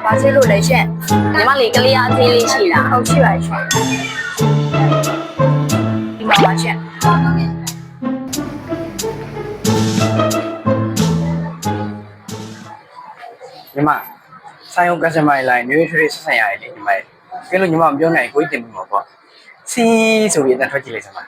ဘာဖြစ်လို့လဲရှင် ညီမလေးကလေးအားသေးလေးရှိလား ဟုတ်ရှိပါရှင်ဒီမှာပါရှင် ညီမဆိုင်အောင်ကစတမာလိုင်းမျိုးထွေးဆက်ဆံရတယ်လေညီမရဲ့ကဲလို့ညီမမပြောနိုင်ကိုကြီးတင်ပြီးမှာပေါ့စီဆိုပြီးအတန်ထွက်ကြည့်လိုက်စမ်းပါ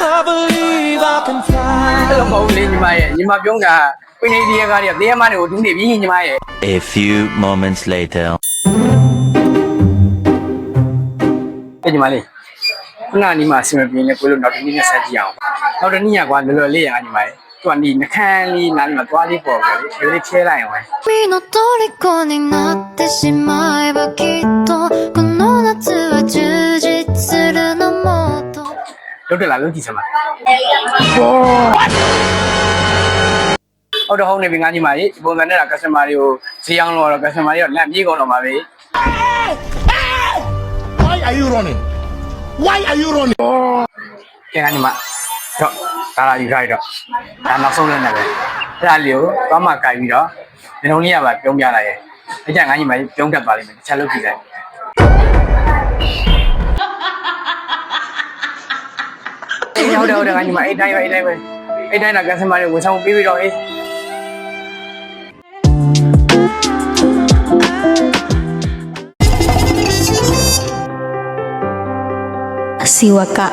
I believe I can fly. အဲ့လိုမဟုတ်လေညီမရဲ့ညီမပြောတာပင်နေဒီရကားတွေကတရားမတွေကိုဒူးနေပြီညီမရဲ့ A few moments later. အဲ့ညီမလေးခုနကညီမအစီအမပြေနေကိုလို့နောက်တစ်နေ့နဲ့ဆက်ကြည့်အောင်နောက်တစ်နေ့ကကွာလောလောလေးရညီမရဲ့သူကဒီနှခမ်းလေးနားလေးမှာသွားလေးပေါ်ပဲလေဒီလေးချဲလိုက်အောင်ပဲ 君の虜になってしまえばきっとこの夏は充実するのもっと လုတ်တယ်လားလုတ်ကြည့်စမ်းပါဟုတ်တော့ဟုတ်နေပြီငါညီမကြီးဒီပုံစံနဲ့က customer တွေကိုဈေးအောင်လို့တော့ customer တွေကလက်ပြေးကုန်တော့မှာပဲ Why are you running? Why are you running? ကဲငါညီမတော့ဒါလာယူထားရတော့ဒါနောက်ဆုံးလည်းနဲ့ပဲအဲ့ဒါလေးကိုသွားမှကြိုက်ပြီးတော့ဒီလုံးလေးကပါပြုံးပြလိုက်ရဲ့အဲ့ကြငါညီမကြီးပြုံးတတ်ပါလိမ့်မယ်တစ်ချက်လုတ်ကြည့်လိုက်ဟုတ်တယ်ငါညီမအဲ့တိုင်းပဲအဲ့တိုင်းက customer တွေဝန်ဆောင်ပေးပြီးတော့အေး Asiwaka